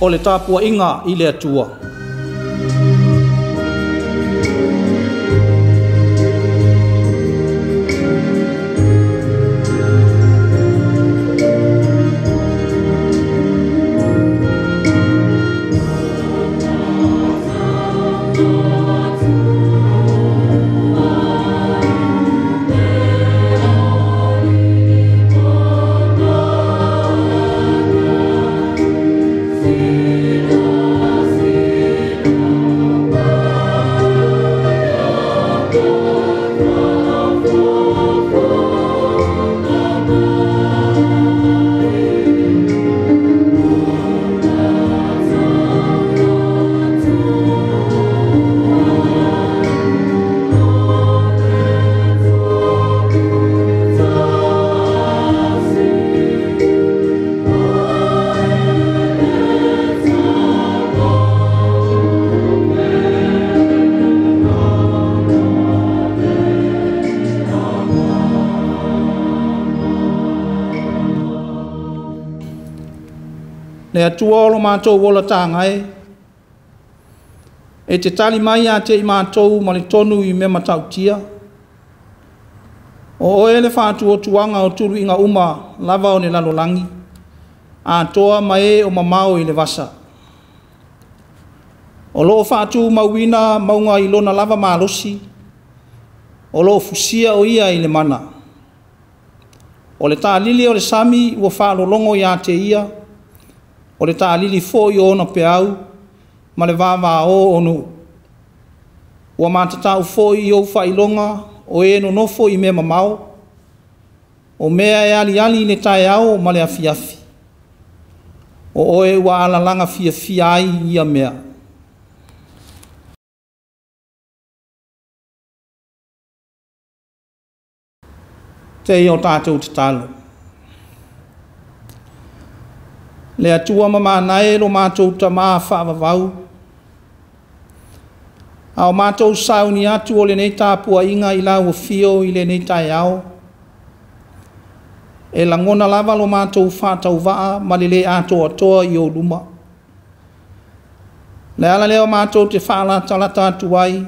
o le tāpua inga i le atua. Le atua o lo mātou wola tāngai, e te tali mai a te i mātou ma le tonu i me matautia. O oe le whātu o tuanga o turu inga uma lava o ne lalolangi, a toa mai o mamao i le vasa. O loo whātu mauina maunga i lona lava mālosi, o loo fusia o ia i le mana. O le tālili o le sami ua whaalolongo i a te ia, o le tālili fo i ona pe au, ma le vāvā o onu. Ua mātatau fo i au whailonga, o e no nofo i mea mamao, o mea e ali ali le tae au ma le afiafi. O oe ua alalanga fia fia ai ia mea. Te i o tātou te talo. Le atua mamanae lo mātou ta maa whaavavau. Ao mātou sauni atu o le nei tāpua inga i lau o fio i le nei tai au. E langona lava lo mātou whātau waa ma le ato atoa i o luma. Le ala leo mātou te whaala talata atu ai,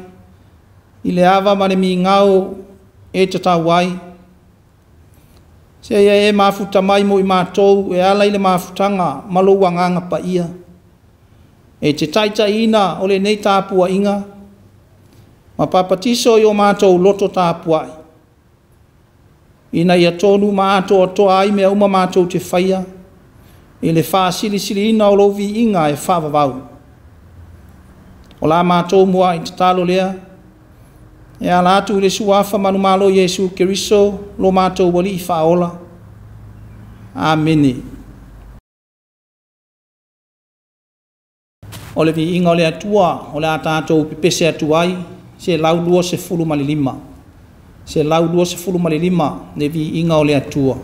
i le awa ma le mi ngau e te tau ai. Se e mafuta mai mo i mātou e ala i le mafutanga malo wanganga pa ia. E te taita ina o le nei tāpua inga, ma papatiso i o mātou loto tāpua ai. Ina ia tonu mātou atoa ai mea uma mātou te whaia, i le wha sili sili ina o lovi inga e whaavavau. O la mātou mua i te talo lea, e ala atu le suafa manu malo Yesu Keriso lo mātou wali i whaola. Amene. O le vi inga o le atua, o le atatou pipese atu ai, se lau lua se fulu malilima. Se lau lua se fulu malilima, le vi inga o le atua.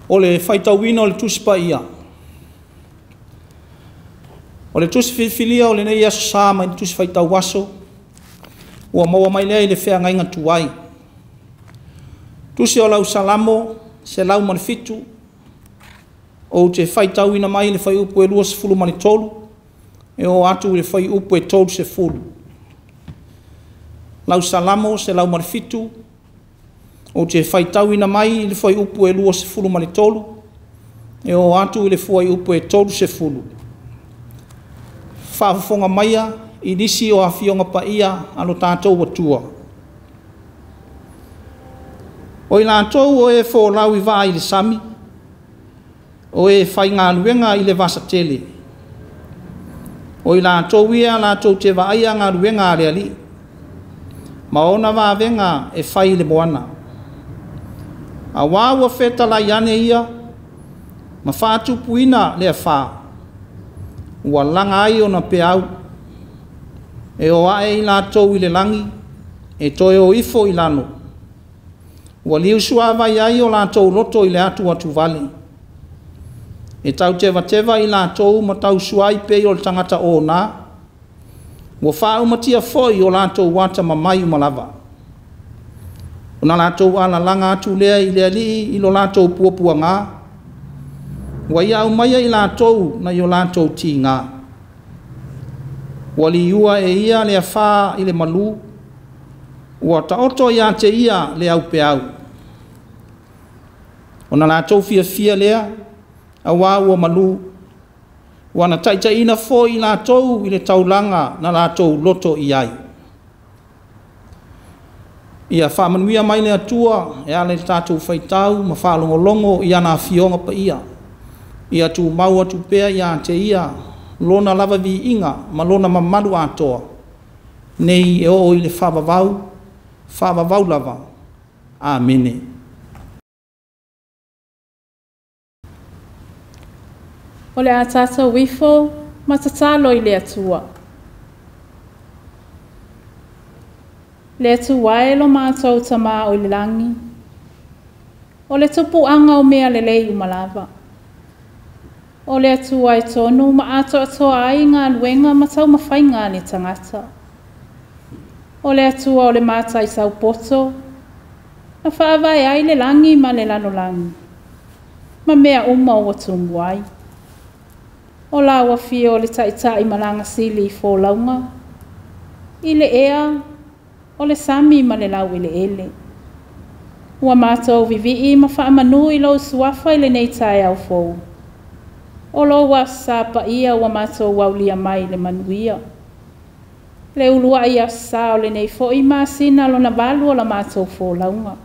o le whaitauina o le tusipa ia. O le tusi whiwhilia o le nei aso sā mai le tusi whaitau waso, ua maua mai lea i le whea ngainga tuai. Tusi o lau salamo, se lau mani fitu, o te whaitauina mai le whai upu e lua se fulu mani tolu, e o atu le whai upu e tolu se fulu. Lau salamo, se lau mani fitu, o te whaitauina mai le whai upu e lua se fulu mani tolu, e o atu le whai upu e tolu se fulu. Whaafonga maia, i nisi o awhionga pa ia, alo tātou watua. O i lātou o e whōlau i wā i le sami, o e whai ngā luenga i le vasa tele. O i lātou ia, lātou te waia ngā luenga a reali. Ma ona wā venga e whai le moana. A wāua wheta la iane ia, ma whātu puina lea whā. Ua langa ai o na peau. E o ae i lātou i le langi, e toe o ifo i lano. Ua liu suawai ai o lātou loto i le atu vale. E tau tewa i lātou ma tau suai pei o le tangata o nā. Ua whāu matia foi o lātou wata mamai umalava. O na lātou ala langa atu lea i lea li i lo lātou puapua ngā. Ua ia au maia i lātou na i o lātou ti ngā. Ua li ua e ia lea whā i le malu. Ua taoto ia te ia le au pe au. O na lātou fia lea, a wā ua malu. Ua na taita ina fo i lātou i le taulanga na lātou loto i ai. Ia whamanuia mai le atua, e ale tātou whaitau, ma whalongolongo i ana fionga pa ia. Ia tu mau atu pea ia te ia, lona lava vi inga, ma lona mamalu atoa. Nei e o i le whavavau lava. Amene. O le a tātou wifo, matatalo i le atua. Le atua e lo mātou tamā o i le langi. O le tupu anga o mea le lei umalava. O le atua e tonu ma ato atoa ai ngā luenga matau mawhainga ni tangata. O le atua o le mata i sau poto, na whaavai ai le langi ma le lano langi. Ma mea uma o atumbu ai. O la wafia o le taitai malanga sili i fōlaunga. I le ea, o le sami ma le lau i le ele. Ua mātou vivi ma whaamanu i lau suafa i le nei tai au fōu. O lo wa sapa ia ua mātou waulia mai le manuia. Le ulua ia sa o le nei fo i māsina lo na valu o la mātou fōlaunga.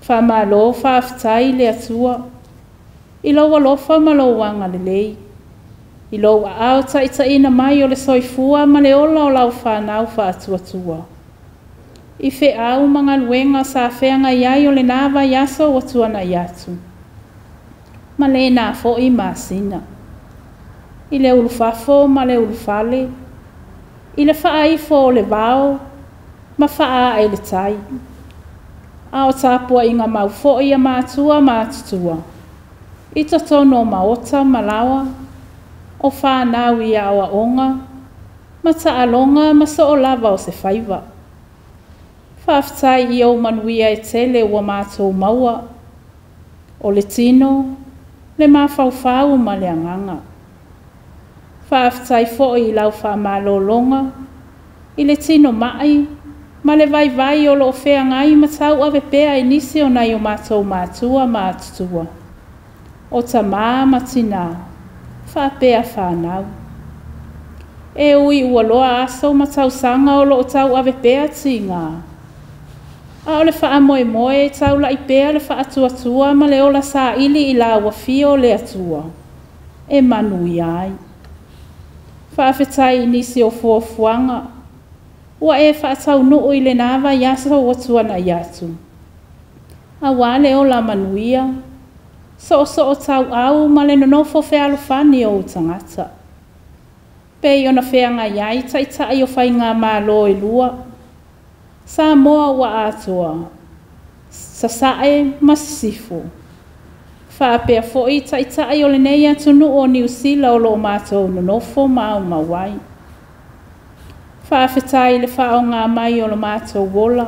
Whamalo whaaftai le atua. I lo walofa ma lo wanga le lei. I lo wa au taita ina mai o le soifua ma le ola o lau whanau whaatuatua. I fe au mga luenga sa whenga iai o le nawa yaso o tuana iatu. Ma le nā fo i māsina. I le ulufafo ma le ulufale. I le whaaifo o le vao, ma whaa e le tai. A o tāpua i ngā mau fo i a mātua mātutua. I totono maota malawa, o whanau i a oa onga, ma taalonga ma so o lava o se whaiva. Whaaftai i au manuia e tele ua mātou maua, o le tino, le mawhauwhau ma le anganga. Whaaftai fo i lau whamalolonga, i le tino mai, ma le vai o lo whea ngai ma tau ave pea i nisi o nai o mātou mātua mātutua. O ta ma tina, whapea whanau. E ui ua loa aso ma tau sanga o lo o tau ave pea tinga. A o le wha moe tau la i pea le wha atua ma le ola sa ili i la wafio le atua. E manu iai. Whaafetai nisi o fuafuanga. Ua e wha atau nuu i le nawa yaso o tuana iatu. A wale o la manuia. So o tau au ma le nonofo whea alufani o tangata. Pei ona wheanga iai taitai o whainga mā lo i lua. Sa moa wa atoa. Sa sae masifo. Whaapea fo i taitai o le nei atunu o New Zealand o lo mātou nonofo mau mawai. Whaafetai le whao ngā mai o lo mātou wola.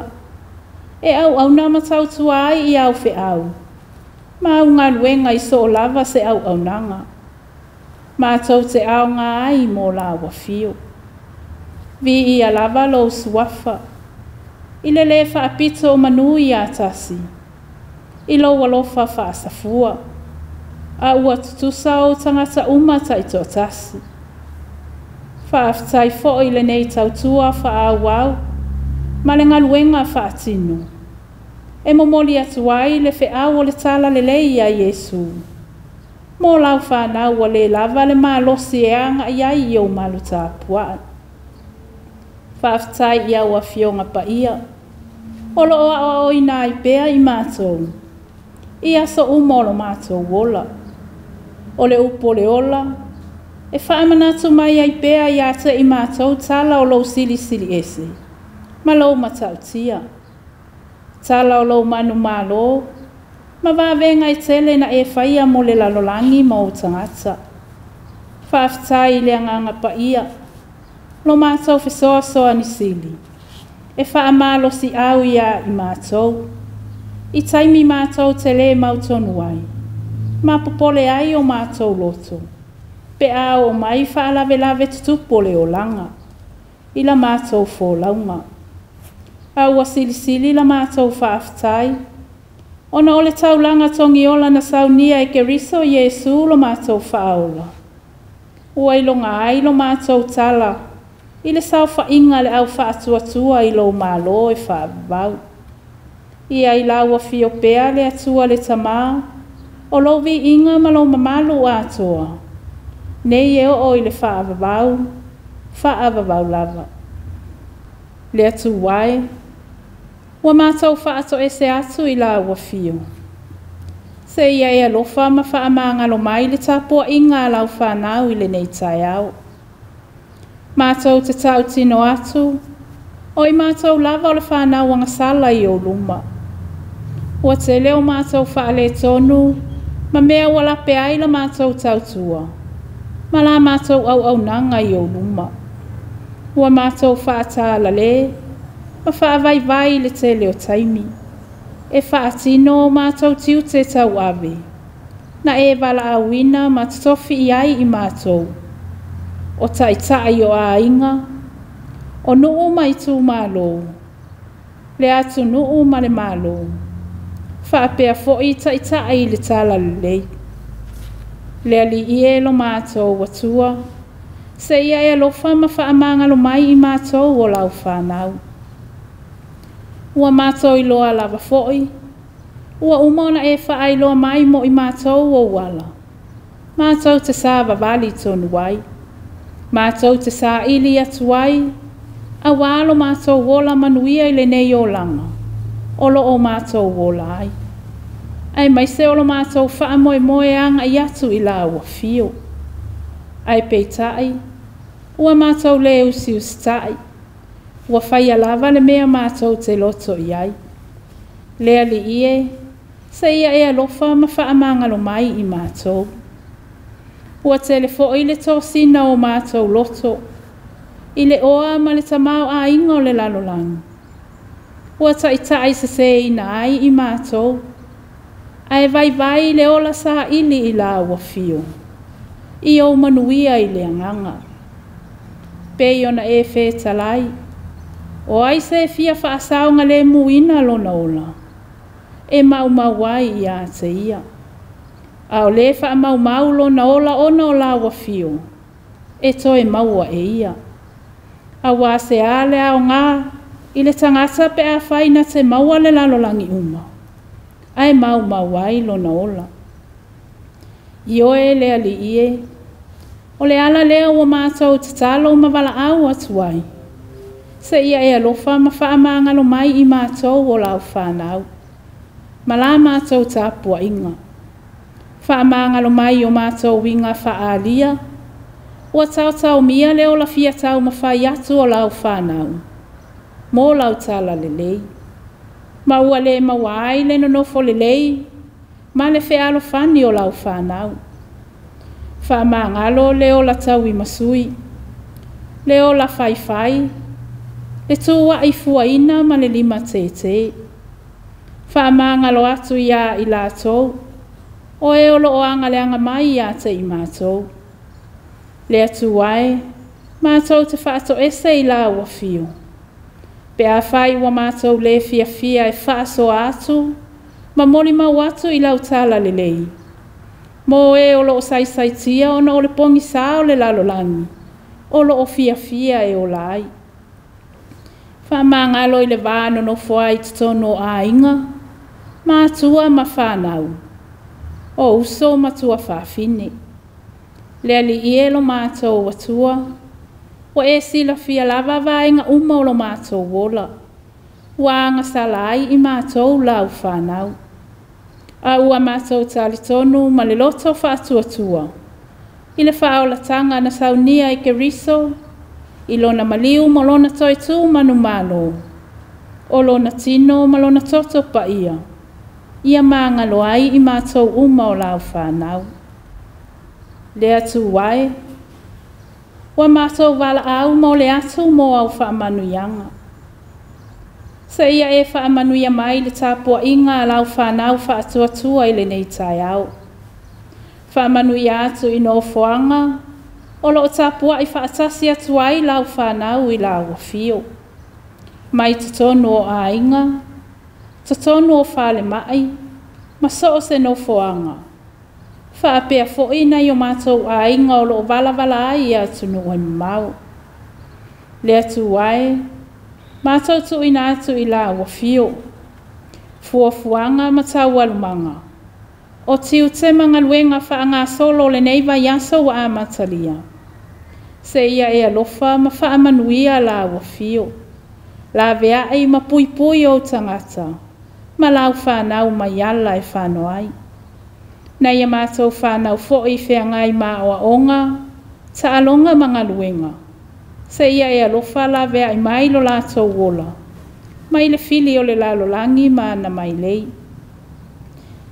E au na matau tuai i au fe au. Mau ngā luenga i so lava se au nanga. Mātou te au ngā ai mō la wafio. Vi i a lava lo suafa. I le le whaapito o manu i atasi. I lo walofa whaasafua. A ua tutusa o tangata umata i tō tasi. Whaafetai fo i le nei tautua whaawau. Ma le ngaluenga whaatinu. E momoli atuai le wheau o le tala le lei a Yesu. Mō lau whanau o le lava le mālosi e anga iai i o maluta puaan. Whaafetai i au a fionga pa ia. Olo o ina i bea i mātou. I aso umolo mātou wola. O le upo le ola. E whaamanatu mai ai bea i ata i mātou tala o lo sili ese. Ma lo matautia. Tala o lo manu malo. Ma wawenga i tele na e whaia mo le lalolangi mo o tangata. Whaafetai le anganga pa ia. Lo mātou whesoa soa ni sili. E whaamalo si au ia i mātou. I taimi mātou te le mautonu ai. Ma popole ai o mātou loto. Pe a o mai whaalave tutupole o langa. I la mātou fōlaunga. A ua sili la mātou whaafetai. Ona o le taulanga tongi ola na saunia e ke riso Yesu lo mātou whaola. Ua ilonga ai lo mātou tala. I le sau whainga le au whaatuatua i lo malo e whaabau. I ai laua fio pea le atua le tamā. O lo vi inga ma lo mamalu atoa. Nei e o i le whaababau lava. Le atu wae. Ua mātou whaato e se atu i la ua fio. Se ia e alofa ma whaamangalo mai le tapua inga lau whanau i le nei tai au. Mātou te tau tino atu. O i mātou lava o le whanau anga sala i o luma. Ua te leo mātou whaale tonu. Ma mea wala pe ai la mātou tautua. Ma la mātou au nanga i o luma. Ua mātou whaatala le. Ma whaavai le te leo taimi. E whaatino mātou tiu te tau ave. Na e wala awina ma tofi i ai i mātou. O taitai o a inga. O nuu mai tu malo. Le atu nuu ma le malo. Whaapea fo i taitai le tala lei. Le ali ie lo mātou watua. Se ia e alofa ma whaamangalo mai i mātou o lau whanau. Ua mātou i loa lava foi. Ua umona e whaai loa mai mo i mātou o wala. Mātou te sā vavali tonu wai. Mātou te sā ili atu wai. A walo mātou wola manuia i le nei o langa. Olo o mātou wola ai. Ai mai se olo mātou wha moe anga i atu i la ua fio. Ai peitai. Ua mātou le usi ustai. Ua whaia lava le mea mātou te loto i ai. Lea li ie. Se ia e alofa ma wha amangalo mai i mātou. Ua telefo i le tōsina o mātou loto. I le oa ma le tamau a ingo le lalolangi. Ua taitai se ina ai i mātou. Ai vai le ola sa ili i la ua fio. I o manuia i le anganga. Pei ona e whe talai. O ai se fia whaasaunga le muina lona ola. E mau wai i a te ia. A o le wha mau lona ola ona o la ua fio. E toi maua e ia. A wā se ale ao ngā. I le tangata pe a whaina te maua le lalolangi uma. Ai mau wai lona ola. I oe le ali ie. O le ala lea ua mātou te talo mawala au atuai. Se ia e alofa ma whaamangalo mai i mātou o lau whanau. Ma la mātou tāpua inga. Whaamangalo mai o mātou winga whaalia. Ua tau mia leo la fia tau ma whai atu o lau whanau. Mō lau tala lelei. Ma ua le mawai le nonofo lelei. ma le fealo fani o lau whanau. Whamangalo leo la tau I masui, leo la whaiwhai, le tūwa I fuaina ma le lima te. Whamangalo atu ia I lātou, o e olo o anga le anga mai ia te I mātou. Le atu wae, mātou te whaato ese I la ua fio. Pe a whai wa mātou le fia e whaaso atu, ma moli mau atu I lau tala le lei. Mo e olo o sai tia ona o le pongi sao le lalolangi, olo o fia e o lai. Whamangalo I le vāno no whai titono a inga, mātua ma whanau. O uso matua whawhine. Le ali I elo mātou watua, o e sila fia lava vaenga uma o lo mātou wola. Wanga salai I mātou lau whanau. A ua mātou tali tonu ma le loto whaatuatua. I le whaolatanga na saunia I Keriso, I lona maliu ma lona toitu manu malo. O lona tino ma lona toto pa ia. Ia maangalo ai I mātou uma o lau whanau. Le atu wae. Wa mātou wala au mo le atu mo au whaamanuianga. Sa ia e whaamanuia mai le tāpua inga lau whanau whaatuatua I le nei tai au. Whaamanuia atu I no foanga, o lo tāpua I whaatasi atu ai lau whanau I lau wafio. Mai tatonu o a inga, tatonu o whale mai, ma so se no foanga. Whaapea foina I o mātou a inga o lo vala ai atu no e mau. Le atu wae, mātou tu ina atu I la wafio. Fuafuanga matau alumanga. O tiu te manga luenga whaanga solo le neiva yaso wa amatalia. Se ia e alofa ma whaamanuia la wafio. La vea ei ma pui o tangata. Ma lau whanau ma yala e whanoai. Na ia mātou whanau fo I wheangai ma o onga, ta alonga manga luenga. Se ia e alofa la vea I mailo lātou wola. Mai le fili o le lalolangi ma na mai lei.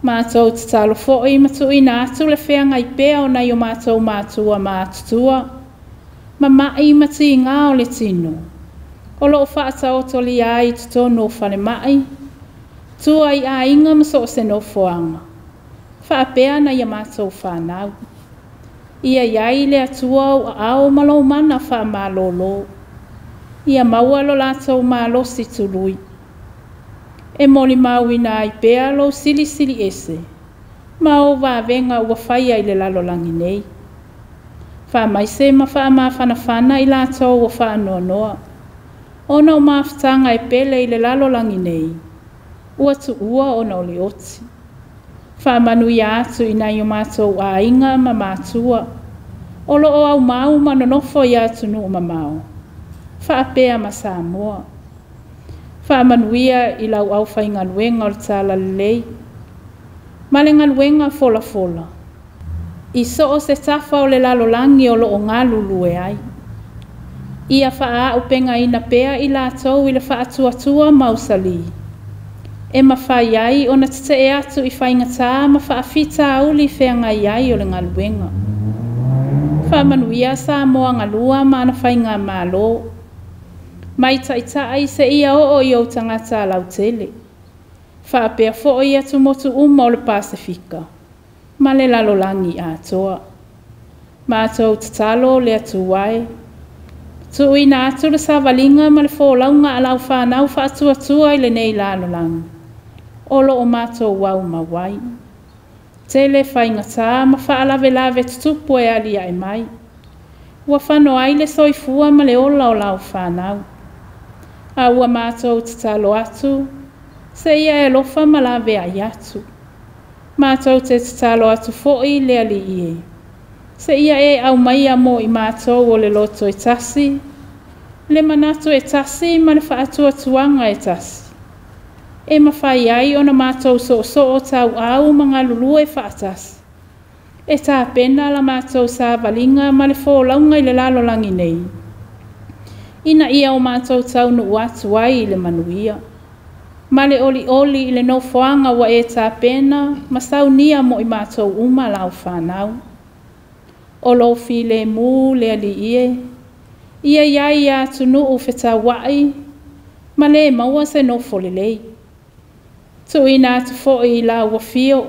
Mātou te talo fo'i matu ina atu le wheanga I pea o nei o mātou mātua mātutua. Ma mai mati ngā o le tino. O lo whaata o toli ai tutono o whale mai. Tua I a inga maso o se no foanga. Whaapea na ia mātou whanau. Ia iai le atua o ao malo mana wha malolo. Ia maua lo lātou malo si tului. E moli mauina I pea lo sili ese. Ma o venga ua whaia I le lalolangi nei. Wha mai se ma wha ma whanawhana I lātou o wha noa. Ona o mawhtanga e pele I le lalolangi nei. Ua tu ua ona o le oti. Wha manuia atu I nai o mātou a inga ma mātua. Olo o au mau manonofo I atu nu o mamau. Wha apea ma Samoa. Whaamanuia I lau au whai ngaluenga o le tāla lei. Male ngaluenga fola. I so o se tafa o le lalolangi o lo o ngalulu e ai. Ia wha upenga ina pea I lātou I le wha atua mausali. E ma whai ai o na tite e atu I whaingatā ma wha awhita auli whenga ai o le ngaluenga. Whaamanuia sa moa ngalua ma na whainga malo. Mai taitai se ia o I o tangata lau tele. Whaapea fo ia tu motu o le Pasifika. Ma le lalolangi a toa. Mātou tatalo le atu wae. Tu ina atu le savalinga ma le fōlaunga a lau whanau whaatua I le nei lalolangi. Olo o mātou wau ma wai. Tele whaingatā ma whaalawe tutupu e alia e mai. Ua whano ai le soifua ma le ola o lau whanau. A ua mātou tatalo atu, se ia e lofa ma la vea I atu. Mātou te tatalo atu fo'i le ali ie. Se ia e au mai mo I mātou o le loto e tasi, le manatu e tasi ma le whaatua tuanga e tasi. E mawhai ai ona mātou so o tau au mga lulu e whaatasi. E tā pena la mātou sa valinga ma le fōlaunga I le lalolangi nei. Ina ia o mātou tau no atu ai I le manuia. Male oli i le no foanga wa e tā pena, masaunia mo i mātou uma lau whanau. O lo fi le mū le ali ie, ia iai a tunu u whetā wai, ma le maua se no folelei. Tu ina atu fo i lau wafio,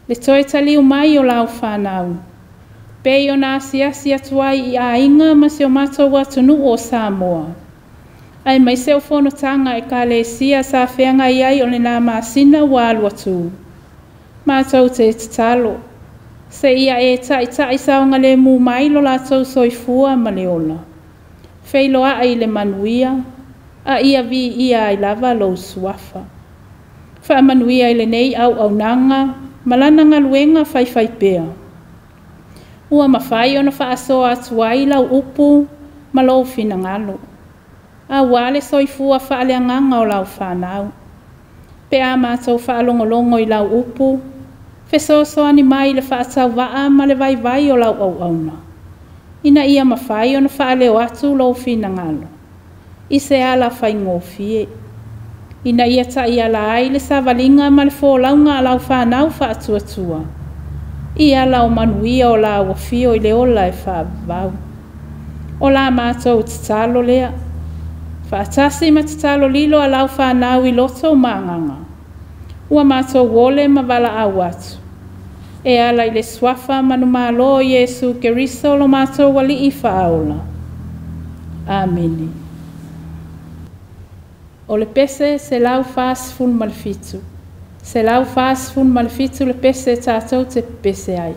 le toi tali umai o lau whanau. Pei o nā siasi atuai i a inga ma se o mātou wa tunu o Samoa. Ai mai se o fono tanga e ka le sia sa whianga iai o le nā māsina wa alua tū. Mātou te talo. Se ia e tai saonga le mū mailo la tau soifua ma le ola. Feiloa ai le manuia, a ia vi ia ai lava lo suafa. Fa manuia i le nei au nanga, malananga luenga fai pea. Ua mawhai ona wha asoa atuai lau upu, malo fina ngalo. A wale soifua wha le anganga o lau whanau. Pe a mātou wha longolongo i lau upu, fesoso ani mai le whaatau waa ma le vai o lau auna. Ina ia mawhai ona wha leo atu lau fina ngalo. I se ala whai ngofie. Ina ia ta ia la ai le savalinga ma le fōlaunga a lau whanau whaatuatua. Ia lau manuia o la wafio i le ola e whaavau. O la mātou tatalo lea. Whaatasi ma tatalo lilo a lau whanau i loto maanganga. Ua mātou wole ma wala au atu. E ala i le swafa manu malo Yesu Keriso lo mātou wali i whaola. Ameni. O le pese se lau fas fun malfitu. Se lau fas fun malfitu le pese tātou te pese ai.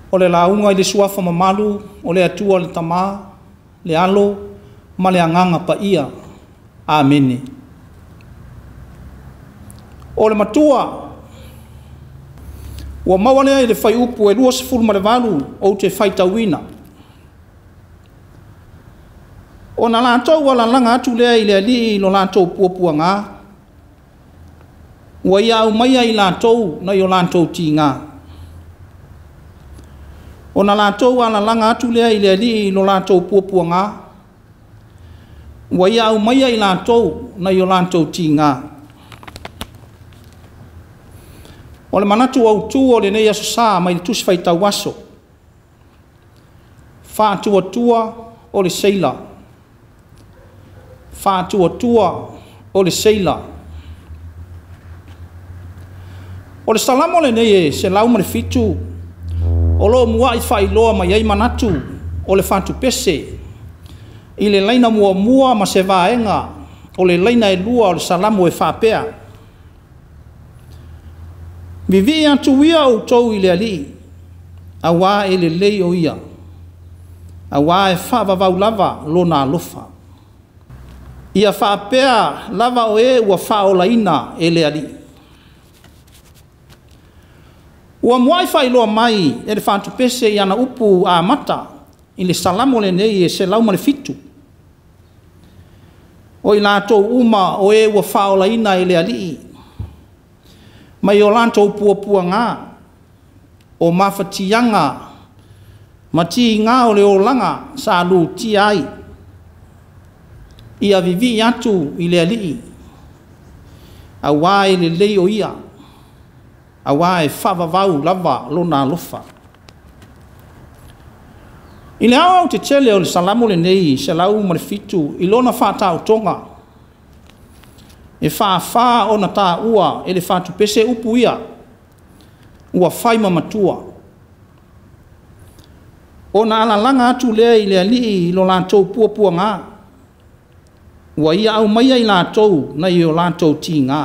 O le launga i le suafa mamalu, o le atua o le tamā, le alo, ma le anganga pa ia. Amene. O le matua, Ua maua lea i le whai upu e 2.8 o te whaitauina. O na lātou ala langa atu lea i lea li i lo lātou puapua ngā. Ua ia au maia i lātou na i o lātou ti ngā. O na lātou ala langa atu lea i lea li i lo lātou puapua ngā. Ua ia au maia i lātou na i o lātou ti ngā. O le manatu au tū o le nei aso sā mai le tusi whaitau aso. Whātua tua o le seila. Whātua tua o le seila. O le salamo le nei e se lauma le fitu. O lo mua i whai loa mai ei manatu o le whātu pese. I le leina mua ma se vāenga o le leina e lua o le salamo e whāpea. Vivi atu ia o tau i le ali. A wā e le lei o ia. A wā e whaavavau lava lo nā lofa. Ia whaapea lava o e ua whaolaina e le ali. Ua muai whailoa mai e le whātu pese i ana upu a mata i le salamo le nei e se lauma le fitu. O i lātou uma o e ua whaolaina e le ali. Mai o lātou puapua ngā o mawhatianga ma ti ngā o le o langa sa lu ti ai. Ia vivi atu i le alii. A wā e le lei o ia. A wā e whavavau lava lo nā lofa. I le au te tele o le salamo le nei se lau ma le fitu i lona whātau tonga. E wha o na tā ua e le whātu pese upu ia. Ua whai mamatua. O na ala langa atu lea i le alii i lo lātou puapua ngā. Ua ia au maia i lātou na i o lātou ti ngā.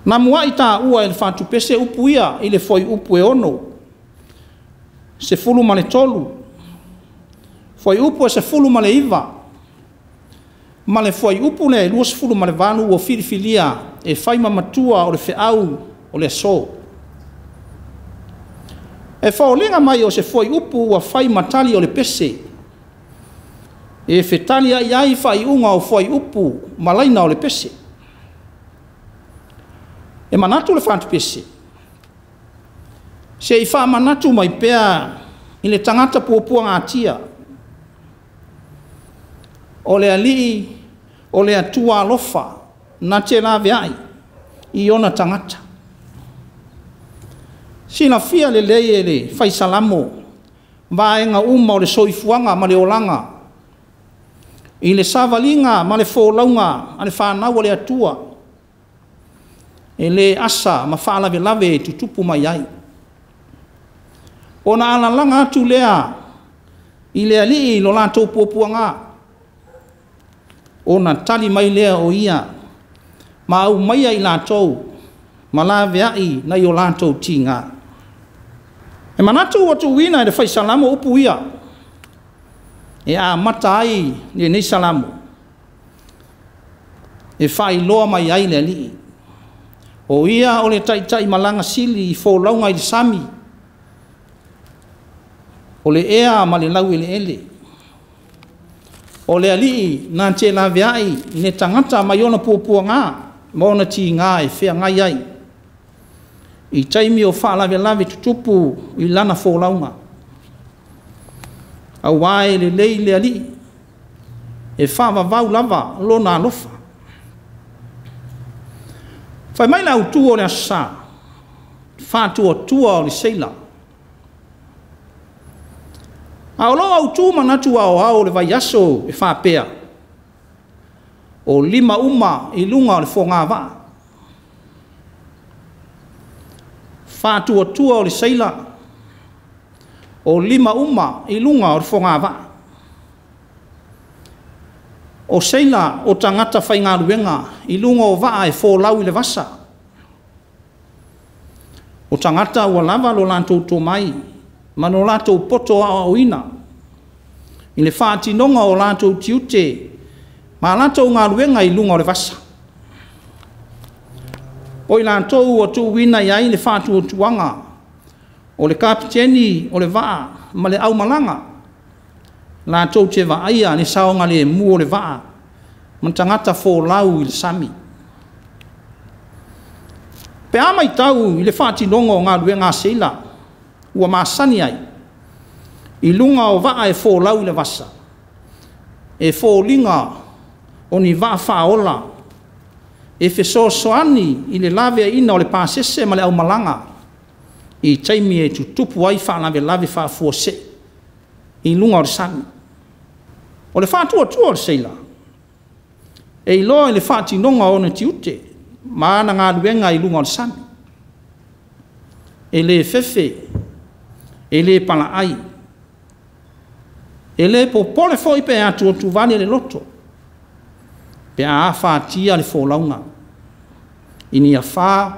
Na mua i tā ua e le whātu pese upu ia i le foi upu e ono. Se fulu ma le tolu. Foi upu e se fulu ma le iwa. Ma le foi upu le 2 ma le vanu o filifilia e whai mamatua o le whiau o le so. E whaolinga mai o se foi upu ua whai matali o le pese. E whetali ai ai whai unga o foi upu malaina o le pese. E manatu le whantu pese. Se i wha manatu mai pea i le tangata puapua ngātia. O le alii o le atua alofa na te lawe ai i ona tangata. Sina fia le lei e le whai salamo vaenga uma o le soifuanga ma le olanga. I le savalinga ma le fōlaunga a le whanau o le atua. E le asa ma whaalawe lawe e tutupu mai ai. O na ala langa atu lea i le alii lo lātou puapua ngā. O na tali mai lea o ia ma au maia i lātou ma lawe ai na i o lātou ti ngā. E manatu watu wina e le whai salamo upu ia. E a mata ai le nei salamo. E whai loa mai ai le alii. O ia o le tai malanga sili i fōlaunga i le sami. O le ea ma le lau ele ele. O le alii nā te lawe ai ne tangata mai ona puapua ngā. Maona ti ngā e whea ngai ai. I taimi o whaalawe lawe tutupu i lana fōlaunga. A wae le lei le alii. E whaavavau lava lo nā lofa. Whai mai lau tua o le asa. Whātua tua o le seila. A o loa au tū manatu au le vai aso e whāpea. O 5 uma i lunga o le whongā wā. Whātua tua o le seila. O 5 uma i lunga o le whongā wā. O seila o tangata whainga ruenga i lunga o waa e fōlau i le vasa. O tangata ua lava lo lātou tō mai, ma no lātou poto a oina. I le whātinonga o lātou tiute, ma lātou ngā ruenga i lunga o le vasa. o i lātou o tu wina iai le whātua tuanga, o le kapiteni, o le waa, ma le au malanga, lātou te wa aia ni saonga le mu o le waa, man tangata fō lau i le sami. Pe ama i tau i le whātinongo ngā lue ngā seila, ua māsani ai, i lunga o waa e fō lau i le wasa, e fō linga o ni waa whaola, e wheso soani i le lawe ina o le pāsese ma le au malanga, i taimi e tutupu ai whālawe lawe whāfua se, i lunga o le sami. O le whātua tua o le seila, e i loa i le whātinonga o na tiute, maana ngā luenga i lunga o le sami. E le fefe, e le pala ai, e le popole fo i pe atu o tuvani le loto, pe a whātia le fōlaunga. I ni a whā,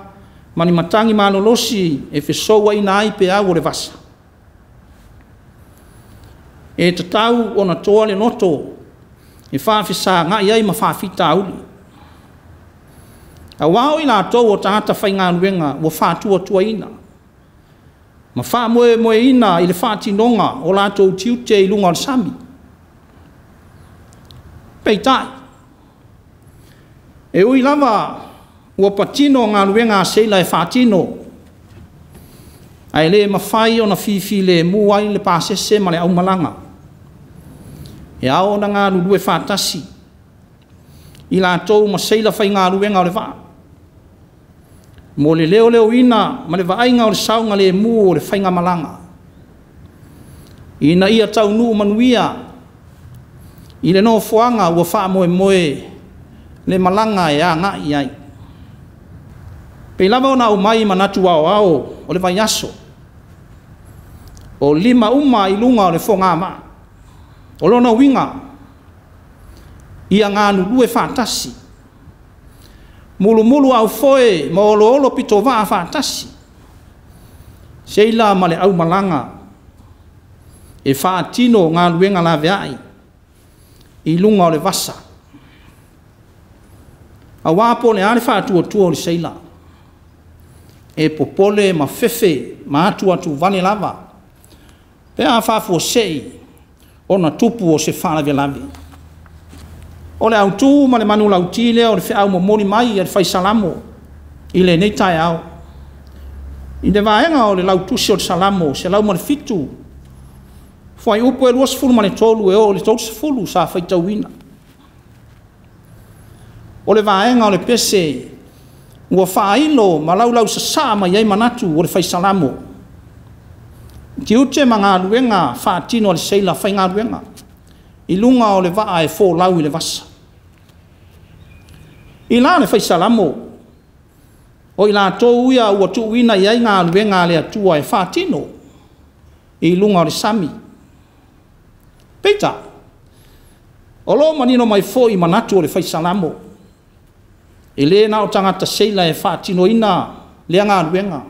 mani matangi malolosi e whesoua ina ai pe au o le vasa. E tatau o na toa le loto, e whāwhisa ngā iai ma whāwhita auli. A wao i la tau o tangata whai ngā luenga o whātua tua ina. Ma whā moe ina i le whātinonga o la tau tiute i lunga o le sami. Peitai. E ui lava ua patino ngā luenga seila e whātino. Ai le mawhai o na whiwhi le muai le pāsese ma le au malanga. E ao na ngā lulue whātasi. I la tau ma seila whai ngā luenga o le wā. Mo le leo ina ma le vainga o le saunga le mu o le whainga malanga. Ina ia tau nuu manuia. I le no fuanga ua wha moe le malanga e a ngā iai. Pei lava o na umai manatu ao o le vaiaso. O lima i lunga o le whonga ma. O lona winga. Ia ngā nulue whātasi. Mulu au foe ma olo pito waa whātasi. Seila ma le au malanga. E whātino ngā luenga la veai. I lunga o le vasa. A wapo le ale whātua tua o le seila. E popole ma fefe ma atu vale lava. Pea whāfua sei o na tupu o se whālawe lawe. O le au tū ma le manu lautile o le whiau momoni mai e le whaisalamo i le neitai au. I le vaenga o le lautusi o le salamo se lau ma le fitu. Fwai upo e luas fulu ma le tolu e o le tolu se fulu sa whaitauina. O le vaenga o le pese ua whailo ma lau sa ma iei manatu o le whaisalamo. Ti ute ma ngā luenga whaatino o le seila whai ngā luenga. I lunga o le waa e fō lau i le vasa. I la le whaisalamo. O i la tō uia ua tu uina i ai ngā luenga le atua e whātino. I lunga o le sami. Peita. O lo manino mai fō i manatu o le whaisalamo. E le na o tangata seila e whātino ina le ngā luenga.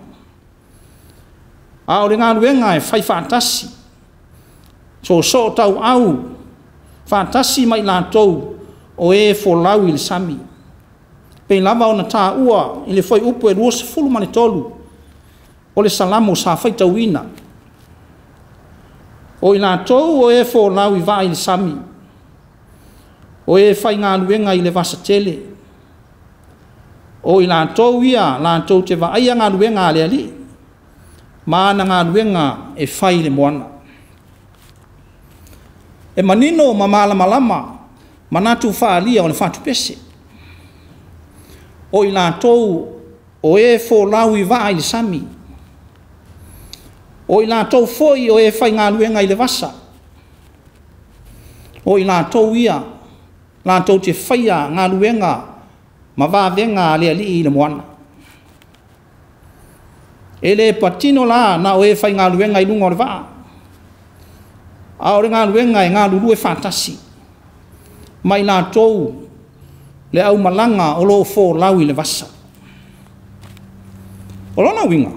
A o le ngā luenga e whai whātasi. So tau au. Whātasi mai lātou o e fōlau i le sami. Pei lava o na tā ua i le whai upu e ruosa fulu mani tolu o le salamo sa whaitauina. O i lātou o e fōlau i vā i le sami. O e whai ngā luenga i le vasa tele. O i lātou ia lātou te vā aia ngā luenga le ali. Māna ngā luenga e whai le moana. E manino ma malama manatu whaalia o le whātu pese. O i lātou o e fōlau i vā i le sami. O i lātou foi o e whai ngā luenga i le vasa. O i lātou ia, lātou te whaia ngā luenga ma vāvenga le ali i le moana. E le patino la na o e whai ngā luenga i lunga o le vā. A ore ngā luenga e ngā lulu e whātasi. Mai lātou le au malanga o lo fō lau i le vasa. O lona winga.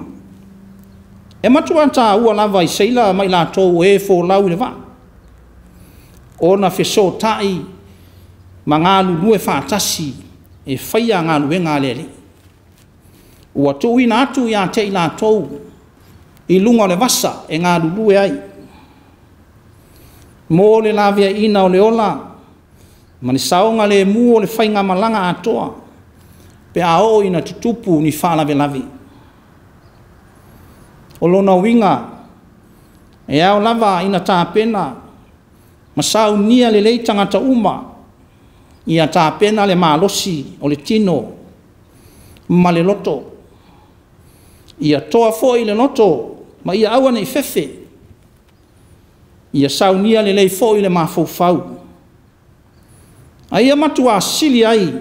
E matua tā ua lava i seila mai lātou e fō lau i le vā. O na wheso tai ma ngā lulu e whātasi e whaia ngā luenga le li. ua tuuina atu ia te i latou i lunga o le vasa e ngā lulue ai. Mo le lavia ina o le ola, ma le saonga le mu o le whainga malanga atoa, pe a o ina tutupu ni whalave lavi. O lona winga, e au lava ina tāpena, ma sau nia le lei tangata uma, ia tāpena le malosi o le tino, ma le loto. Ia toa fo i le loto, ma ia awana i fefe. Ia sau nia le lei fo i le mafaufau. A ia matua sili ai,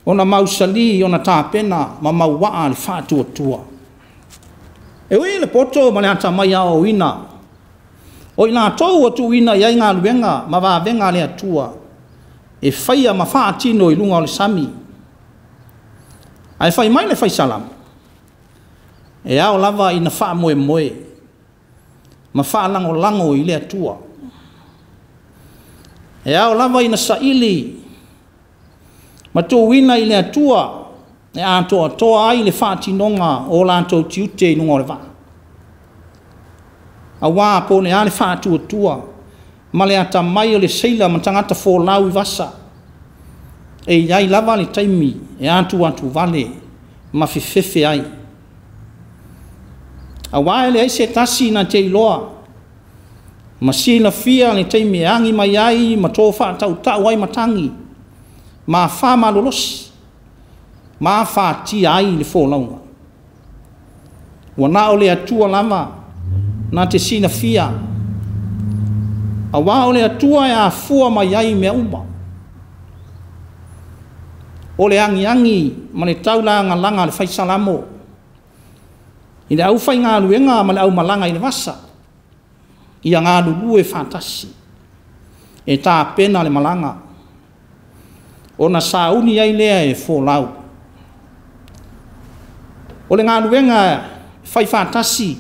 ona mausali, ona tāpena, ma mauwaa le whātua tua. E ui le poto ma le ata mai ao ina. O ina tau atu ina iai ngā luenga, ma wā venga le atua. E whaia ma whaatino i lunga o le sami. Ai whai mai le whai salam. E ao lava ina wha moe moe. Ma wha lango lango i le atua. E ao lava ina saili. Ma tō ina i le atua. E ato atoa ai le whaatinonga o lanto tiute i lunga o le wā. A wā po ne ale whaatua tua. Ma le ata mai o le seila ma tangata fōlau i vasa. E iai lava le taimi e atu vale ma fefefe ai. A wā ele ai se tasi na te iloa. Ma sila fia le taimi e angi mai ai ma tō whaatau tau ai matangi. Ma wha malolosi. Ma whāti ai le fōlaunga. Wana o le atua lama na te sina fia. A wā o le atua e a fua mai ai mea uma. O le angi ma le taula langa le whaisalamo. I le au whai ngā luenga ma le au malanga i le vasa. Ia ngā lulue whātasi. E tā pena le malanga. O na sauni ai lea e fōlau. O le ngā luenga whai whātasi.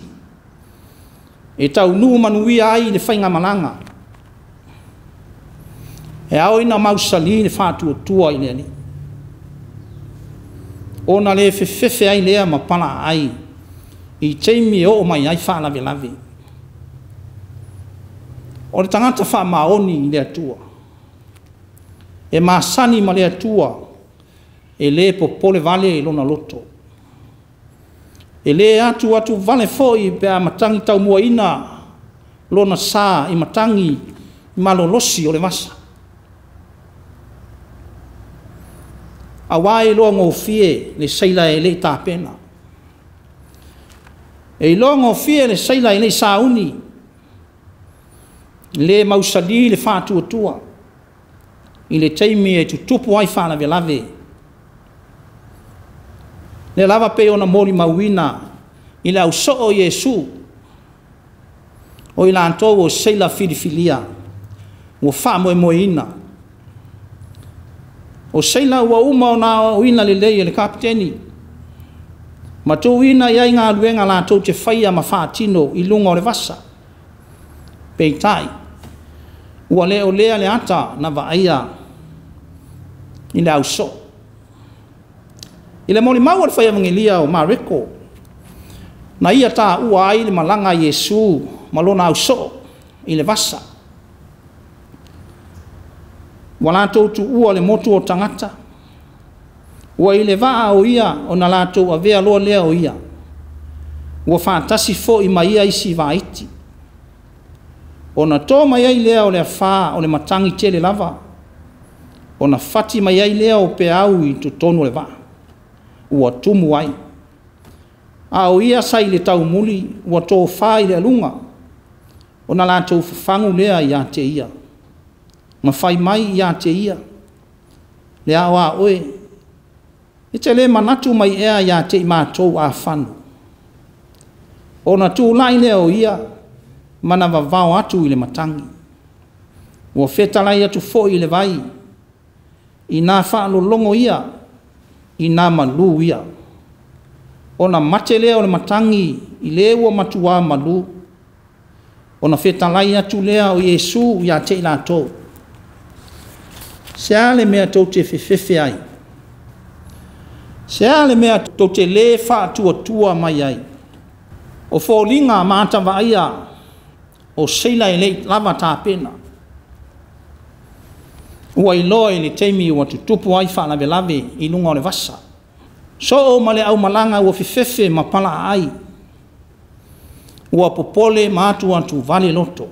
E tau nu manuia ai le whai ngā malanga. E au ina mausali le whātua tua i lea ni. O na le fefefe ai lea ma pala ai. I teimi o mai ai whālawe lawe. O le tangata wha maoni i lea tua. E māsani ma lea tua. E le po pole vale i lona loto. E le atu vale foi pe a matangi tau mua ina. Lona sā i matangi i malolosi o le masa. A wai loa ngō fie le seila e le tāpena. E loa ngō fie le seila e le sauni. Le mausali le whātua tua. I le teimi e tutupu ai whālawe lave. Le lava pe ona mori mauina. I le au soo Yesu. O i la antou o seila filifilia. O wha moe moe ina. O seila ua uma o nā o ina le lei le kapiteni. Ma tō ina iai ngā luenga la tō te whaia ma whaatino i lunga o le vasa. Peitai. Ua leo lea le ata na waaia i le au so. I le moli maua le whaia mangilia o Mariko. Na ia tā ua ai le malanga Yesu ma lona au so i le vasa. Wala tōtu ua le motu o tangata. Ua i le waa o ia o na lātou a vea loa lea o ia. Ua whātasi fo i mai ia isi vaiti. O na tō mai ai lea o le whā o le matangi te le lava. O na whati mai ai lea o pe au i tu tonu le waa. Ua tumu ai. A o ia sai le tau muli ua tō whā i le lunga. O na lātou whangu lea i a te ia. Ma whai mai i a te ia. Le a oa oe. I te le manatu mai ea i a te i mātou a whanu. O na tū lai lea o ia. Mana wawao atu i le matangi. Ua whetalai atu fo i le vai. I nā whaalo longo ia. I nā malu ia. O na mate lea o le matangi. I le ua matua malu. O na whetalai atu lea o Yesu i a te i lātou. Se ale mea tau te whewhewhe ai. Sea le mea tau te le wha tua mai ai. O fōlinga māta waia o seila e lei lava tā pena. Ua i loa i le teimi ua tutupu ai wha lawe lawe i lunga o le vasa. So o male au malanga ua fifefe ma pala ai. Ua popole mātu atu vale loto.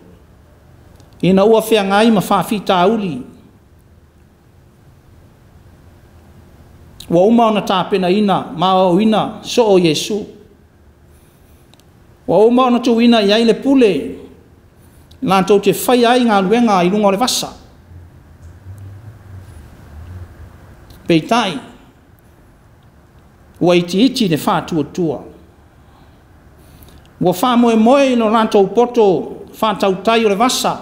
Ina ua whea ngai ma whawhita uli. Ua uma ona tāpena ina, maa o ina, so o Yesu. Ua uma ona tu ina i aile pule, lantou te whai ai ngā luenga i lunga o le vasa. Peitai, ua iti ne whātua tua. Ua whā moe no lantou poto whātau tai o le vasa,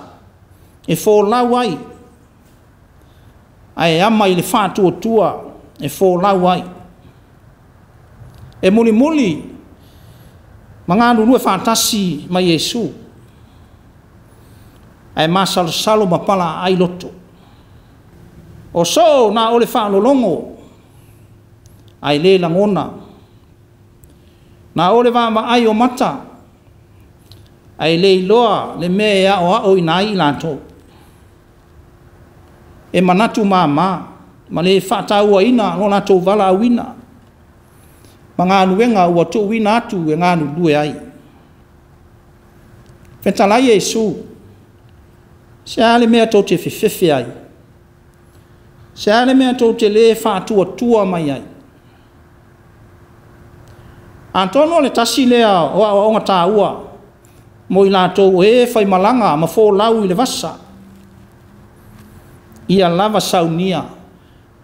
e fōlau ai. Ai ama i le whātua tua, e fōlau ai. E muli, mga nunu e whātasi ma Yesu. Ai masalo ma pala ai loto. O so na ole whālolongo, ai le langona. Na ole wā ai o mata, ai le iloa le mea o inai lanto. E manatu ma le whātaua ina no lato wala wina. Ma ngā nuenga ua tō wina atu e ngā nulue ai. Whentalai Yesu, se ale mea tō te whiwhiwhi ai. Se ale mea tō te le whātua mai ai. Antono le tasi lea o onga tā ua, mo i lātou e whai malanga ma fō lau i le vasa. Ia lava saunia,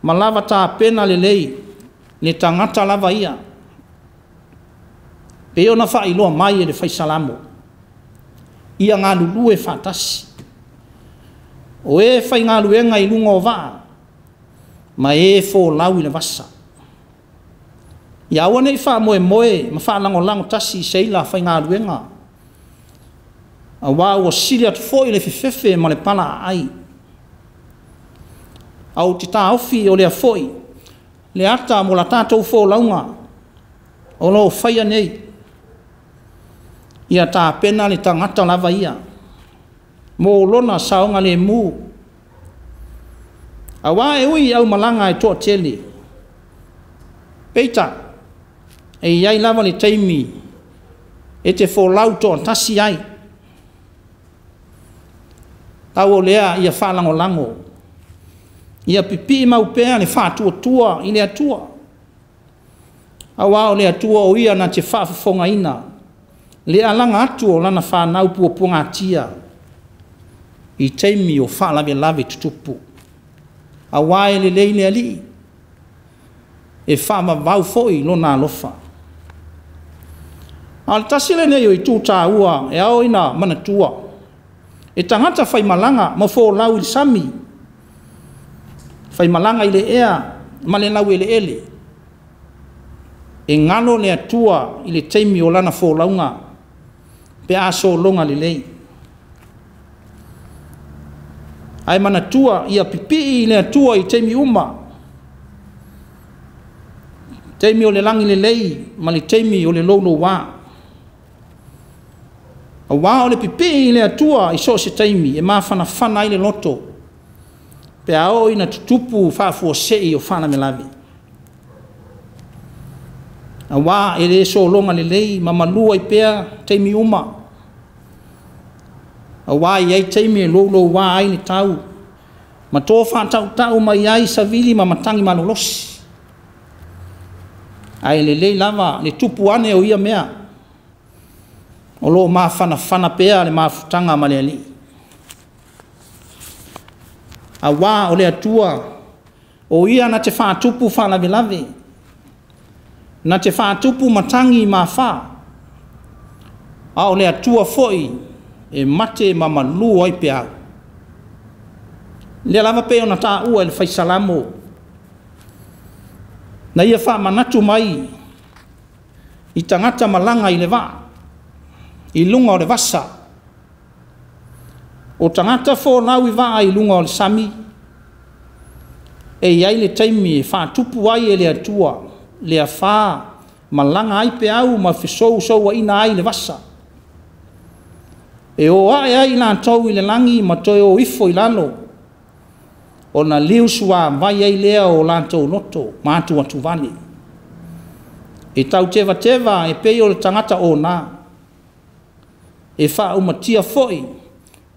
ma lava tā pena le lei, le tangata lava ia. Pe ona wha iloa mai e le whai salamo. Ia ngā lulu e whātasi. O e whai ngā luenga i lunga o waa, ma e fō lau i le vasa. Ia awa nei wha moe, ma wha lango tasi seila whai ngā luenga. A wā ua siri atu fō i le whiwhiwhi ma le pala ai. Au te tā ofi o lea fōi, le ata mo la tātou fō launga, o lo whaia nei. Ia tā pena le tangata lava ia, mō lona saonga le mū. A wā e ui au malanga e tō tele. Peita, e iai lava le teimi, e te fō lau tō tasi ai. Tau o lea ia whalango lango. Ia pipi mau pēa le whātua i le atua. A wā o le atua o ia na te whaafafonga ina. Le alanga atu o lana whanau puapunga tia. I teimi o whaalawe tutupu. A wā e le leile ali. E whaama vau foi lona alofa. A le tasile nei o i tūtā ua e ao ina manatua. E tangata whai malanga ma fō lau i sami. Whai malanga i le ea, ma le lau ele ele. E ngalo le atua i le teimi o lana fō launga, pe aso longa le lei. Ai manatua ia pipi i le atua i teimi uma. Teimi o le langi le lei, ma le teimi o le lolo wā. A wā o le pipi i le atua i so se teimi, e mawhana i le loto. Pe ao ina tutupu whafua sei o whana me lawe. A wā e le so longa le lei, ma malua i pea teimi uma. A wā i ei teimi e lolo wā ai ni tau. Ma tō whātau mai ai sa vili ma matangi manolosi. Ai le lei lava, le tupu ane o ia mea. O lo ma whana pea le ma futanga ma le ali. A wā o le atua, o ia na te whātupu whalawe. Na te whātupu matangi ma whā. A o le atua foi, e mate ma malu oi pe au. Le lava pe ona tā ua e le whaisalamo. Na ia wha manatu mai, i tangata malanga i le wā, i lunga o le vasa. O tangata fō lau i wā i lunga o le sami, e iai le taimi e whātupu ai e le atua, le afa malanga ai pe au ma fisou so wa ina ai le vasa e o ai na tau i le langi ma toi o ifo i lano o na liu sua vai ai lea o lantou noto ma atu atu vani e tau teva e pei o le tangata o na e wha umatia foi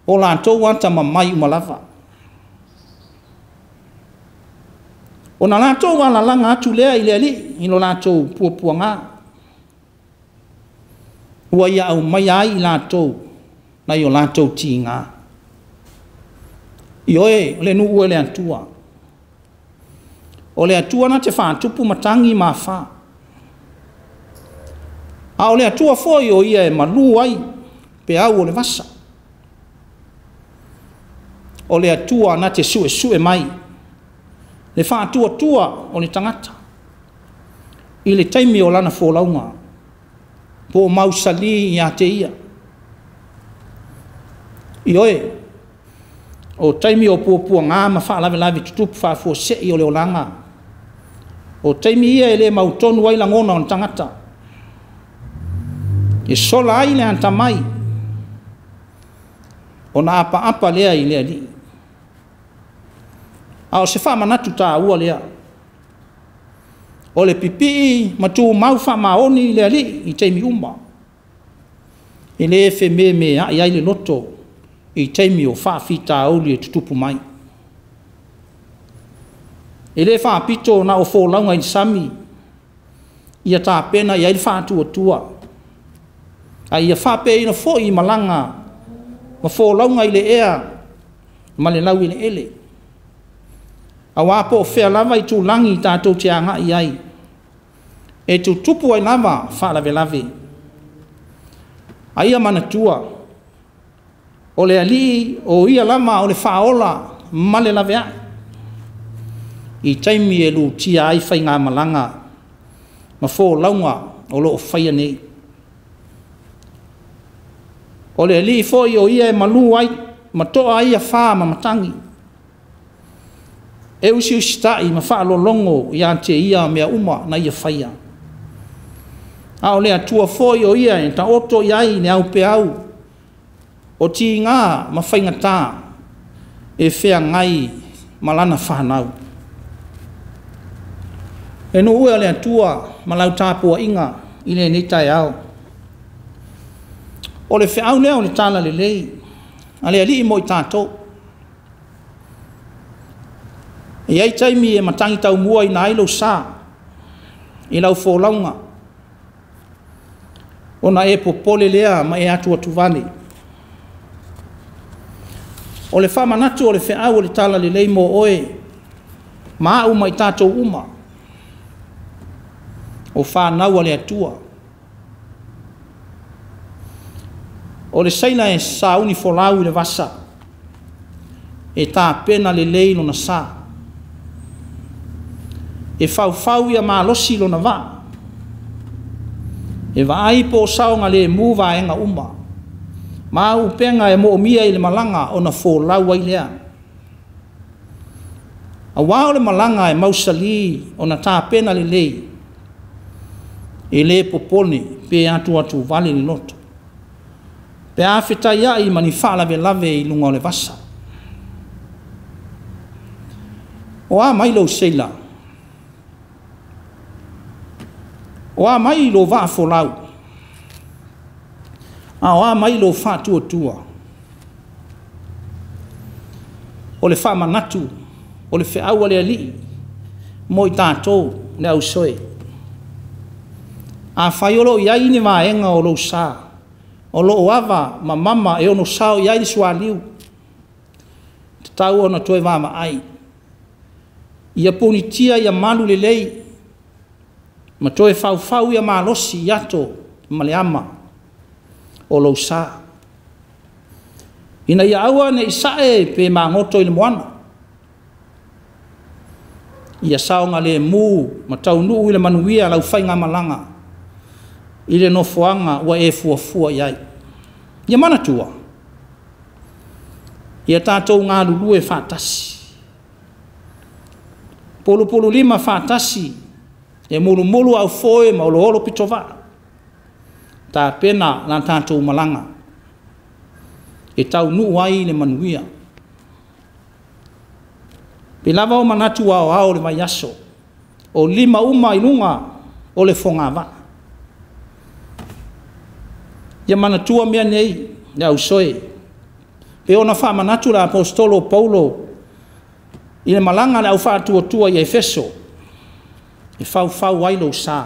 o lantou wanta mamai umalava o na lantou wala langa atu lea i lea li i lo lantou pua ngā ua ia au mai ai i lantou na i o lantou ti ngā i oe le nu ue le atua o le atua na te whaatupu matangi ma wha a o le atua foi o ia e malu ai pe au o le vasa o le atua na te sue mai le whaatua o le tangata i le taimi o lana fōlaunga po mausali i a te ia i oe o taimi o pua ngā ma whaalawe tutupu whaafua sei o le olanga o taimi ia e le mautonu ai langona o le tangata e sola ai le anta mai o na apa lea i lea li a o se wha manatu tā ua lea o le pipi ma tu mau wha maoni i lea li i taimi uma i le efe me ai ai le loto i taimi o wha fita auli e tutupu mai i le wha pito na o fōlaunga i sami ia tā pena i ai le wha tua a ia wha pe ina fo i malanga ma fōlaunga i le ea ma le lau i le ele a wapo o whea lava i tū langi i tātou te anga i ai e tu tupu ai lava wha lave a ia mana tua o le ali o ia lama o le whaola ma le lave ai i taimi e lu tia ai whai ngā malanga ma fōlaunga o lo o whaia nei o le ali foi o ia e malu ai ma toa ai a wha ma matangi e usi tai ma wha longo i ante ia mea uma na ia whaia a o le atua foi o ia e ta oto iai ne au pe au o ti ngā ma whainga tā e whea ngai malana whanau e no ue le atua ma lau tāpua inga i le nitai au o le wheau lea o le tāla le lei a le ali i mo i tātou e ai taimi e matangi tau mua i nā ilo sā i lau fōlaunga o na e popole lea ma e atu vale o le whamanatu o le wheau o le tāla le lei mo oe ma au mai tātou uma o whanau a le atua o le saina e sauni folau i le vasa e tā pena le lei no na sā e fau ia malosi lo na va e vai po saunga le muva enga uma ma upenga e mo mia i le malanga o na folau ai lea a wao le malanga e mausali o na tā pena le lei e le popone pe atu vale ni loto pe a whitai ai mani whaalave i lunga o le vasa. O a mai lo seila. O a mai lo vaa folau. O a mai lo wha tua. O le wha manatu, o le whiau le ali, mo i tātou le au soe. A whaiolo i ai ni maenga o lo saa. O lo ava ma mama e ono sao i airi sualiu. Te tau ona toe vama ai. Ia punitia ia malu le lei. Ma toe fau ia malosi i ato maleama o lo sa. Ina ia aua ne isae pe mangoto i le moana. Ia saonga le mu ma tau nuu i le manuia lau whainga malanga. I le nofoanga wa e fuafua iai. Ia mana tua. Ia tātou ngā lulu e whātasi. Polo 5 whātasi e mulu au foe ma olo pitova ta pena na tātou malanga e tau nu ai le manuia pe lava o manatu ao le mai aso o 5 uma ilunga o le fongava ia manatua mea nei ia usoe pe ona fa manatu la apostolo Paulo i le malanga le au fa tua i Efeso e fau ai lo sa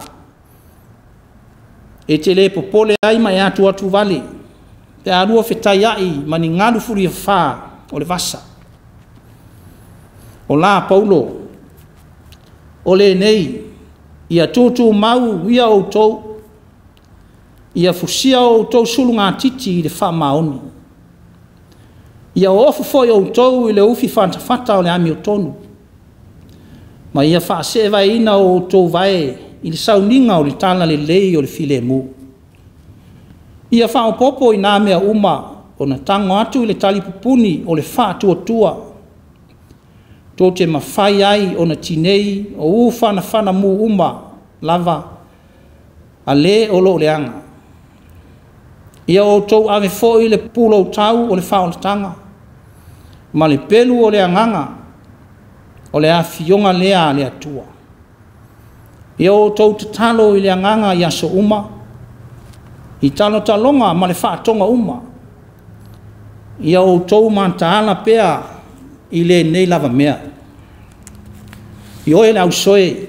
e te le popole ai mai atu vale te arua fetai ai mani ngalu furi fa o le vasa o la Paulo o le nei ia tutu mau ia o tou ia fusia o tou sulunga titi i le fa maoni ia ofu foi o tou i le ufi fata o le ami o tonu ma ia fa se vai ina o tou vai i le sauninga o le tala le lei o le file mu ia fa o popo i nā mea uma o na tango atu i le tali pupuni o le fa tua to te mawhai ai o na tinei o ufana mu uma lava a le o lo leanga ia o tou ave foi le pulo tau o le fa o le tanga ma le pelu o le anganga o le afionga lea le atua ia o tou te talo i le anganga ia so uma i talo talonga ma le whaatonga uma ia o tou mantaala pea i le nei lava mea i oe le au soe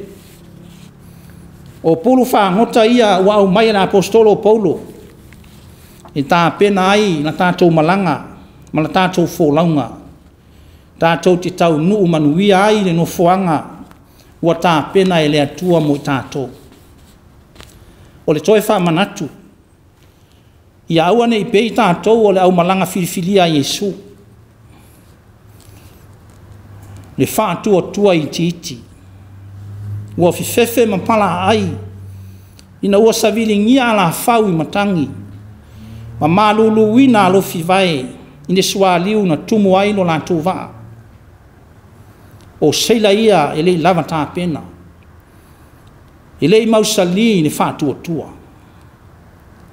o pulu whaangota ia wa au mai na apostolo Paulo i tā pena ai na tātou malanga ma na tātou fōlaunga tātou te tau nuu manuia ai le no fuanga ua tā pena e le atua mo i tātou o le toe wha manatu i awane i pei tātou o le au malanga filifilia i Yesu le wha tua i titi ua fifefe mapala ai ina ua savili ngia ala fau i matangi ma malulu wina alo fivae ine sualiu na tumu ai no lantou vaa o seila ia ele lava tā pena ele mausali ni wha tua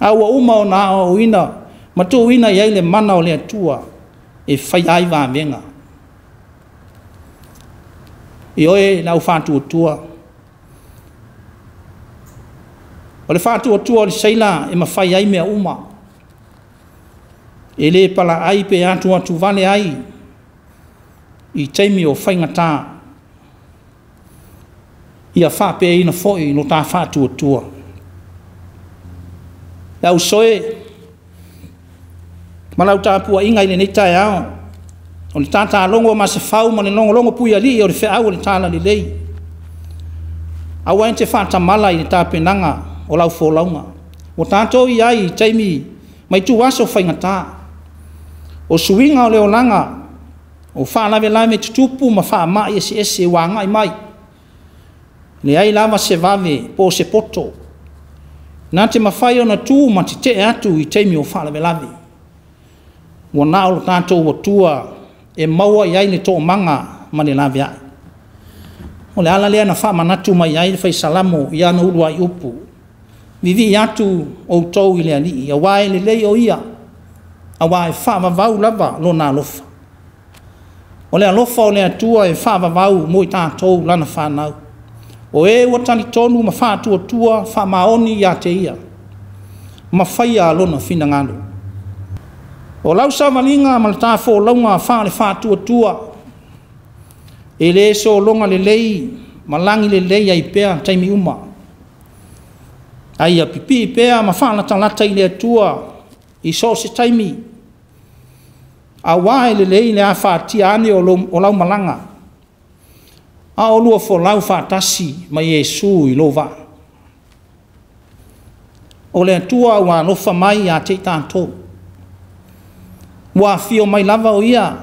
aua uma o na o ina matu ina iai le mana o le atua e whai ai vā venga i oe na u wha tua o le wha tua o le seila e ma whai ai mea uma e le pala ai pe atu vale ai i teimi o whaingata ia wha pe ina foi no tā wha tua au soe malau tāpua inga i le neitai ao o le tātā longo ma se whau ma le longo pui ali o le whea au le tāla li lei au ain te whatamala i le tāpenanga o lau fōlaunga o tātou i ai teimi mai tu waso whaingata o suinga o le olanga o whaalawe me tutupu ma wha mai ese wanga i mai le ai lava se vave po se poto nā te mawhai o na tū ma te atu i teimi o whaalawe wa nā o tātou o tua e maua i ai le tō manga ma le lawe ai o le ala lea na wha manatu mai ai le whai salamo i ana urua i upu vivi atu o tau i le ali a wae le lei o ia a wae wha vavau lava lo nā lofa o le alofa o le atua e wha vavau mo i tātou lana whanau o e watani tonu ma wha tua wha maoni i a te ia ma whaia lona fina ngalo o lau sa malinga ma le tā fōlaunga wha le wha tua e le so longa le lei ma langi le lei ai pea taimi uma ai a pipi pea ma wha na talata i le atua i so se taimi a wae le lei le a wha tia ane o lau malanga a o lua fo lau wha tasi ma Yesu i lo va o le atua wa lofa mai a te tātou wa fio mai lava o ia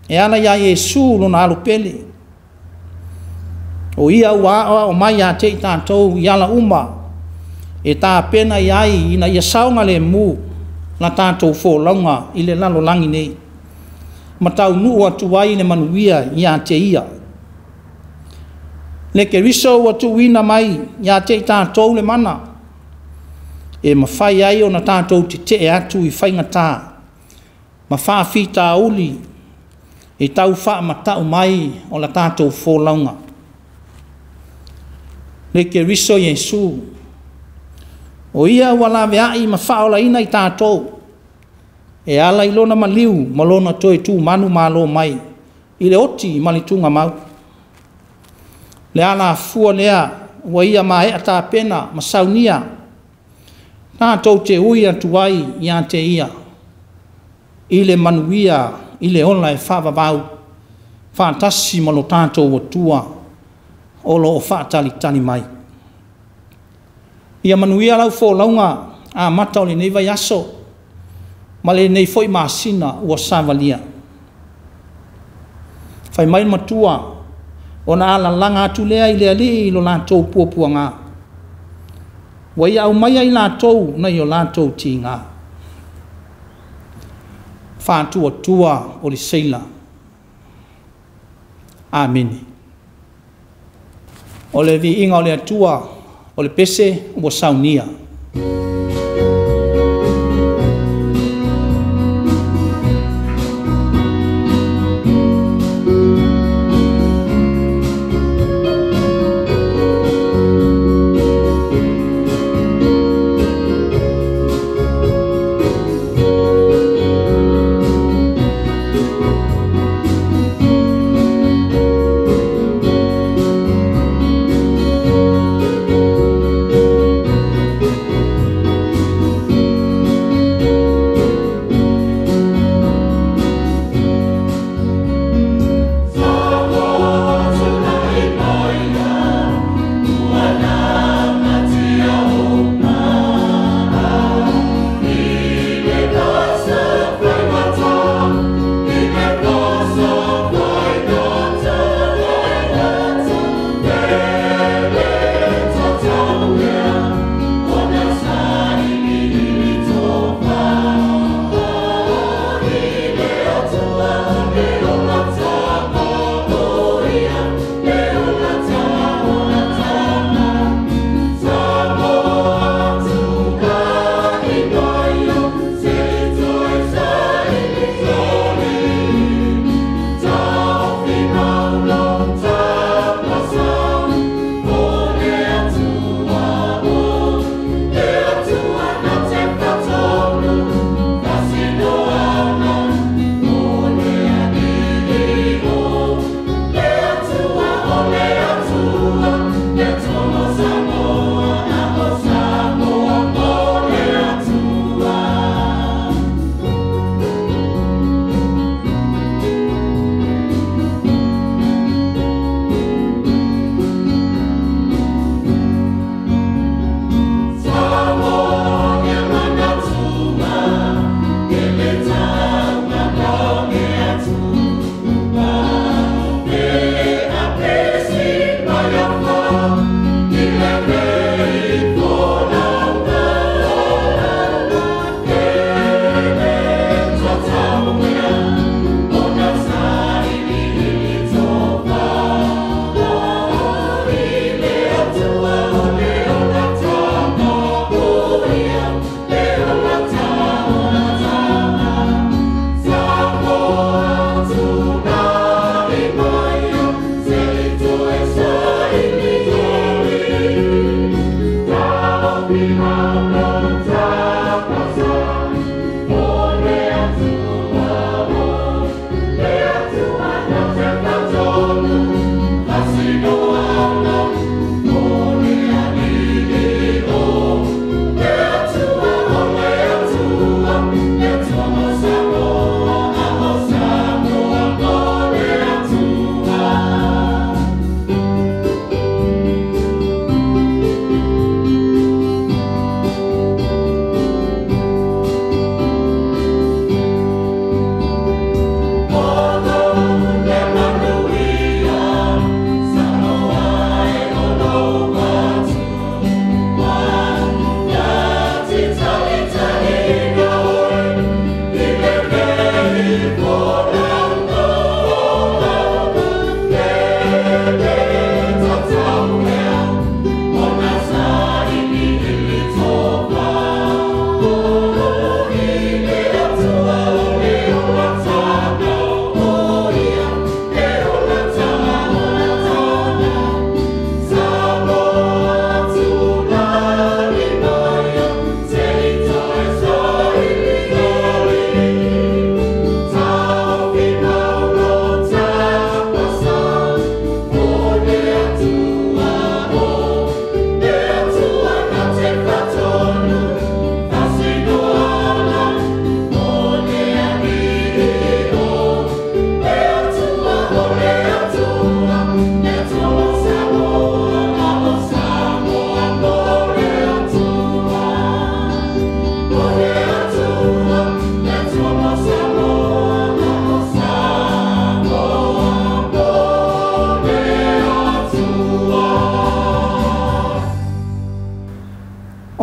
e ala ia Yesu lo na alu pele o ia wa o mai a te tātou i ala uma e tā pena iai ina ia saunga le mu na tātou fo launga i le lalo langi nei ma tau nuu atu wai le manuia i a te ia Le ke riso wa tu wina mai ya te tātou le mana. E mawhai ai o na tātou te atu I whaingata. Ma whaafita uli e tau wha matau mai o la tātou whōlaunga. Le ke riso Yesu. O ia wala veai ma whaola ina I tātou. E ala ilona maliu malona toi tu manu malo mai. I le oti malitunga mau. Le ala fua lea wa ia mai ata pena masaunia. Tātou te ui atuai ia te ia. Ile manuia, ile ola e whavavau. Whaatasi malo tātou o tua. Olo o whaatalitani mai. Ia manuia lau whōlaunga a mata o le nei vai aso. Ma le nei foi maasina ua savalia. Whai mai matua. Ona ala langa atu lea I lea li ilo lātou puapua ngā. Wa ia au mai ai lātou na I o lātou ti ngā. Whātua tua o li seila. Amen. O le vi inga o le atua o le pese o saunia.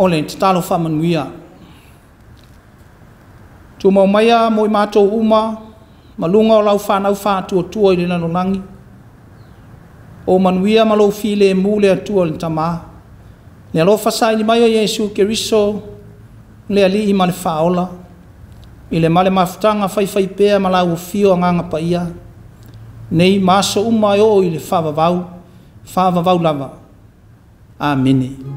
o le te talo whamanuia. Tu mau maia mo I mātou uma, malunga o lau whanau whātua tua I le nanonangi. O manuia malo file mule atua le tamā. Le alofa sai ni mai o Yesu Keriso, le ali I male whaola. I le male mafutanga whai pēa malau o fio nganga pa ia. Nei maso uma o I le whavavau lava. Amene.